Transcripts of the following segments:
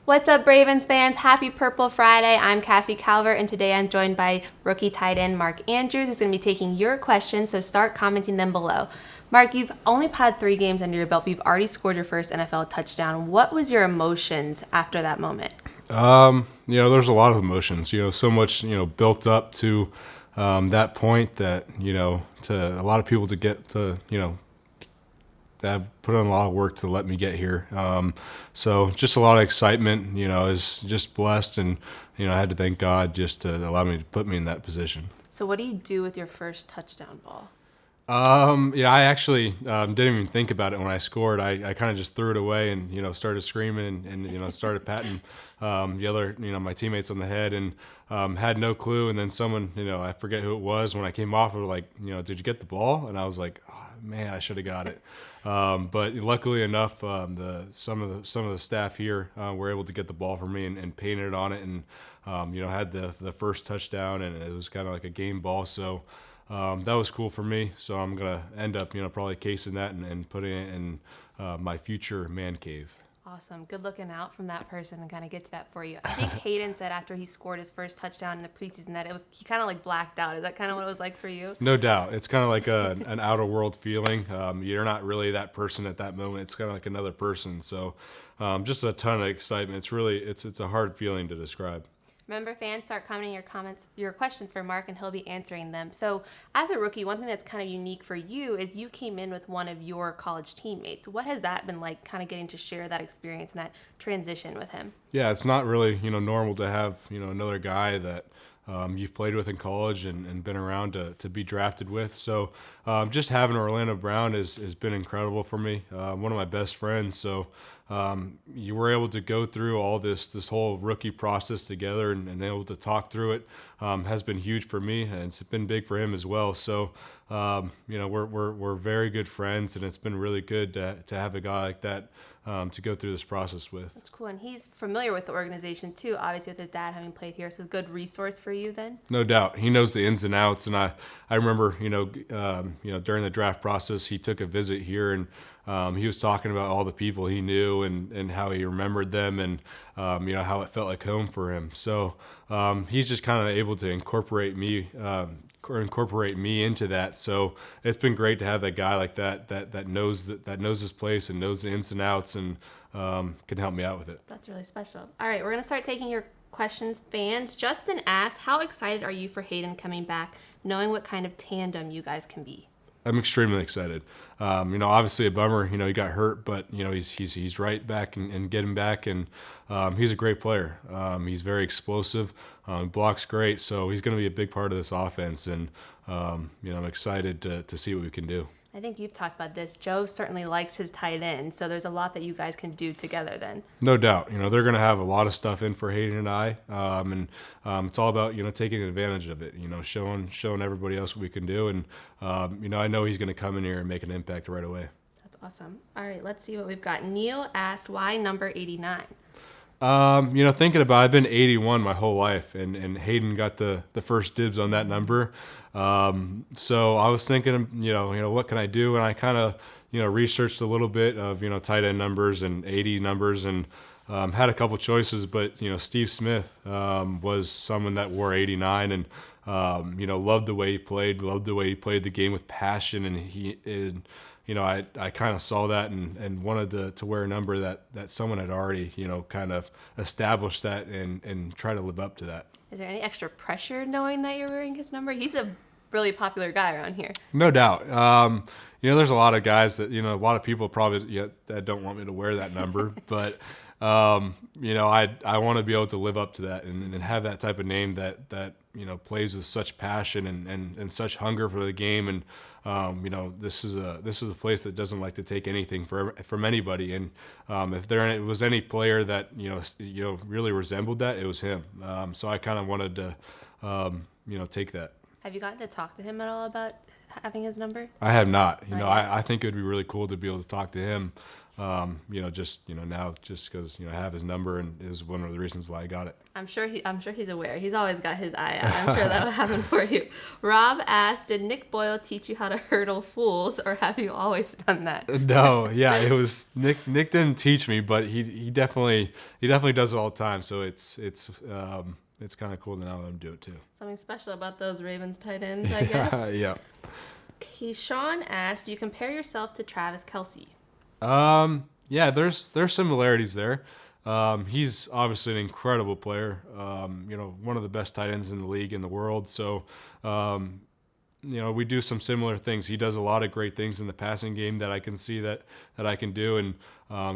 What's up, Ravens fans? Happy Purple Friday. I'm Cassie Calvert, and today I'm joined by rookie tight end Mark Andrews, who's going to be taking your questions, so start commenting them below. Mark, you've only had 3 games under your belt, but you've already scored your first NFL touchdown. What was your emotions after that moment? There's a lot of emotions, so much, built up to that point that, to a lot of people to get to, that have put in a lot of work to let me get here. So just a lot of excitement, is just blessed. And, I had to thank God just to allow me to put me in that position. So, what do you do with your first touchdown ball? I actually didn't even think about it when I scored. I kind of just threw it away and, started screaming and started patting the other, my teammates on the head and had no clue. And then someone, I forget who it was, when I came off, were like, did you get the ball? And I was like, oh, man, I should have got it. But luckily enough, some of the staff here were able to get the ball for me and painted on it and, had the first touchdown, and it was kind of like a game ball. So that was cool for me. So I'm going to end up, probably casing that and putting it in my future man cave. Awesome. Good looking out from that person and kind of get to that for you. I think Hayden said after he scored his first touchdown in the preseason that he kind of like blacked out. Is that kind of what it was like for you? No doubt. It's kind of like an outer world feeling. You're not really that person at that moment. It's kind of like another person. So just a ton of excitement. It's a hard feeling to describe. Remember, fans, start commenting your questions for Mark, and he'll be answering them. So, as a rookie, one thing that's kind of unique for you is you came in with one of your college teammates. What has that been like, kind of getting to share that experience and that transition with him? Yeah, it's not really, normal to have, another guy that you've played with in college and been around to be drafted with. So just having Orlando Brown has been incredible for me. One of my best friends. So you were able to go through all this whole rookie process together and able to talk through it has been huge for me, and it's been big for him as well. So we're very good friends, and it's been really good to have a guy like that to go through this process with. That's cool, and he's familiar with the organization too, obviously with his dad having played here, so good resource for you then. No doubt, he knows the ins and outs, and I remember during the draft process he took a visit here and he was talking about all the people he knew and how he remembered them and how it felt like home for him. So he's just kind of able to incorporate me into that. So it's been great to have that guy like that knows his place and knows the ins and outs and can help me out with it. That's really special. All right, we're gonna start taking your questions. Fans, Justin asked, how excited are you for Hayden coming back, knowing what kind of tandem you guys can be? I'm extremely excited. Obviously a bummer, he got hurt, but he's right back and getting back, and he's a great player. He's very explosive, blocks great, so he's going to be a big part of this offense, and I'm excited to see what we can do. I think you've talked about this. Joe certainly likes his tight end, so there's a lot that you guys can do together then. No doubt. They're going to have a lot of stuff in for Hayden and I, and it's all about taking advantage of it. Showing everybody else what we can do, and I know he's going to come in here and make an impact right away. That's awesome. All right, let's see what we've got. Neil asked, why number 89? Thinking about it, I've been 81 my whole life, and Hayden got the first dibs on that number. So I was thinking, what can I do? And I kind of, researched a little bit of, tight end numbers and 80 numbers and had a couple choices, but, Steve Smith was someone that wore 89 and, loved the way he played the game with passion, and I kind of saw that and wanted to wear a number that someone had already, kind of established that and try to live up to that. Is there any extra pressure knowing that you're wearing his number? He's a really popular guy around here. No doubt. There's a lot of guys that, a lot of people probably that don't want me to wear that number, but I want to be able to live up to that and have that type of name that plays with such passion and such hunger for the game. And this is a place that doesn't like to take anything from anybody. And if there was any player that really resembled that, it was him. So I kind of wanted to take that. Have you gotten to talk to him at all about having his number? I have not. Not yet. I think it would be really cool to be able to talk to him Now just because I have his number and is one of the reasons why I got it. I'm sure he's aware. He's always got his eye out. I'm sure that'll happen for you. Rob asked, "Did Nick Boyle teach you how to hurdle fools, or have you always done that?" No, yeah, it was Nick. Nick didn't teach me, but he definitely does it all the time. So it's kind of cool to now let him do it too. Something special about those Ravens tight ends, I guess. Yeah. Sean asked, "Do you compare yourself to Travis Kelce?" Yeah, there's similarities there. He's obviously an incredible player. One of the best tight ends in the league in the world. So, we do some similar things. He does a lot of great things in the passing game that I can see that I can do, and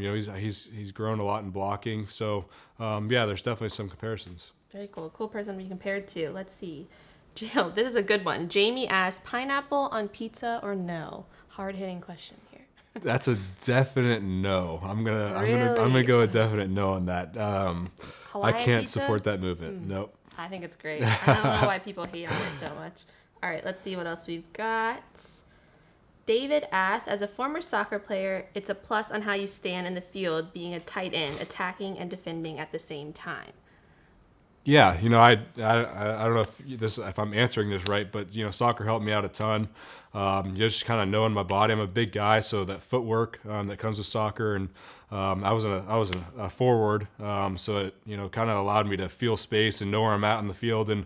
he's grown a lot in blocking. So, there's definitely some comparisons. Very cool. Cool person to be compared to. Let's see. Jill, this is a good one. Jamie asked, "Pineapple on pizza or no?" Hard hitting question here. That's a definite no. I'm gonna go a definite no on that. I can't pizza? Support that movement. Nope. I think it's great. I don't know why people hate on it so much. All right, let's see what else we've got. David asked, "As a former soccer player, it's a plus on how you stand in the field, being a tight end, attacking and defending at the same time." Yeah, I don't know if I'm answering this right, but soccer helped me out a ton. Just kind of knowing my body. I'm a big guy, so that footwork that comes with soccer, and I was a forward, so it kind of allowed me to feel space and know where I'm at on the field, and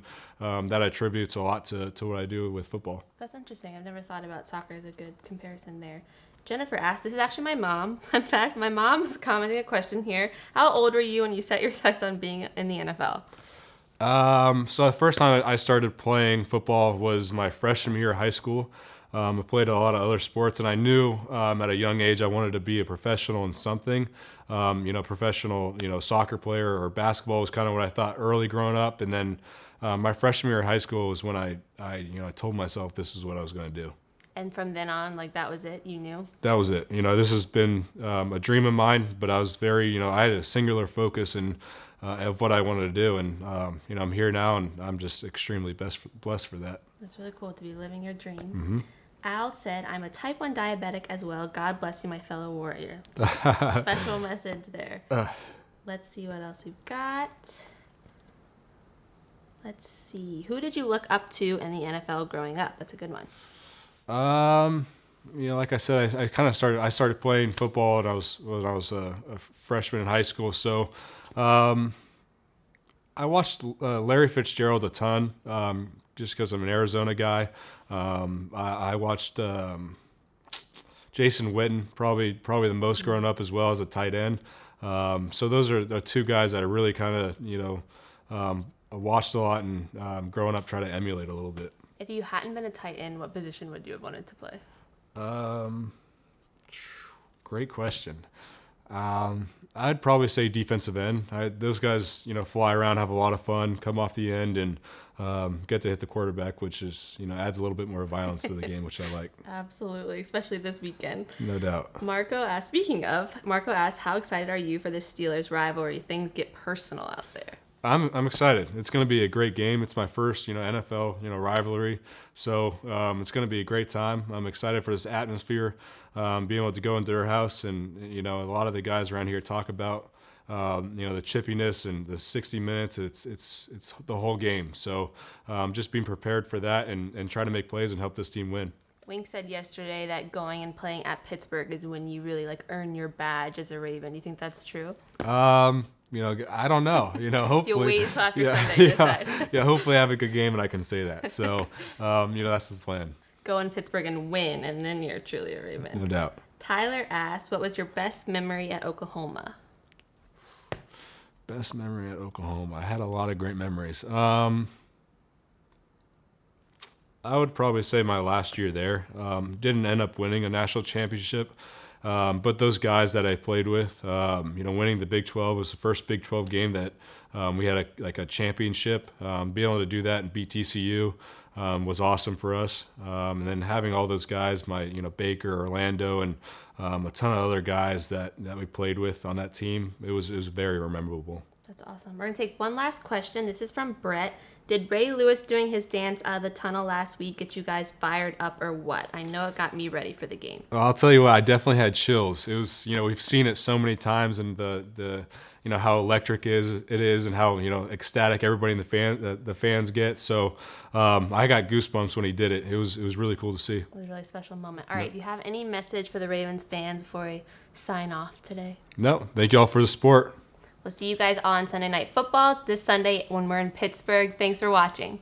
that attributes a lot to what I do with football. That's interesting. I've never thought about soccer as a good comparison there. Jennifer asked, this is actually my mom. In fact, my mom's commenting a question here. "How old were you when you set your sights on being in the NFL?" So the first time I started playing football was my freshman year of high school. I played a lot of other sports, and I knew at a young age I wanted to be a professional in something. Professional, soccer player or basketball was kind of what I thought early growing up. And then my freshman year of high school was when I told myself this is what I was going to do. And from then on, that was it? You knew? That was it. This has been a dream of mine, but I was very, I had a singular focus of what I wanted to do. And, I'm here now, and I'm just extremely blessed for that. That's really cool to be living your dream. Mm-hmm. Al said, "I'm a type 1 diabetic as well. God bless you, my fellow warrior." Special message there. Let's see what else we've got. Let's see. Who did you look up to in the NFL growing up? That's a good one. Like I said, I started playing football when I was a freshman in high school. So, I watched Larry Fitzgerald a ton, just because I'm an Arizona guy. I watched Jason Witten probably the most growing up as well as a tight end. So those are the two guys that I really kind of watched a lot and growing up try to emulate a little bit. If you hadn't been a tight end, what position would you have wanted to play? Great question. I'd probably say defensive end. Those guys, fly around, have a lot of fun, come off the end, and get to hit the quarterback, which is, adds a little bit more violence to the game, which I like. Absolutely, especially this weekend. No doubt. Marco asked, "How excited are you for the Steelers rivalry? Things get personal out there." I'm excited. It's going to be a great game. It's my first, NFL, rivalry. So it's going to be a great time. I'm excited for this atmosphere, being able to go into their house, and a lot of the guys around here talk about the chippiness and the 60 minutes. It's the whole game. So just being prepared for that and try to make plays and help this team win. Wink said yesterday that going and playing at Pittsburgh is when you really earn your badge as a Raven. Do you think that's true? I don't know. Hopefully. You'll wait until after Sunday to decide. Hopefully I have a good game and I can say that. So, that's the plan. Go in Pittsburgh and win, and then you're truly a Raven. No doubt. Tyler asked, "What was your best memory at Oklahoma?" Best memory at Oklahoma. I had a lot of great memories. I would probably say my last year there. Didn't end up winning a national championship. But those guys that I played with, winning the Big 12 was the first Big 12 game that we had a championship. Being able to do that and beat TCU was awesome for us. And then having all those guys, Baker, Orlando, and a ton of other guys that we played with on that team, it was very memorable. That's awesome. We're going to take one last question. This is from Brett. Did Ray Lewis doing his dance out of the tunnel last week get you guys fired up or what? I know it got me ready for the game. Well, I'll tell you what, I definitely had chills. It was, we've seen it so many times, and the how electric it is, and how ecstatic everybody in the fans get. So I got goosebumps when he did it. It was really cool to see. It was a really special moment. All right, do you have any message for the Ravens fans before we sign off today? No, thank you all for the support. We'll see you guys on Sunday Night Football this Sunday when we're in Pittsburgh. Thanks for watching.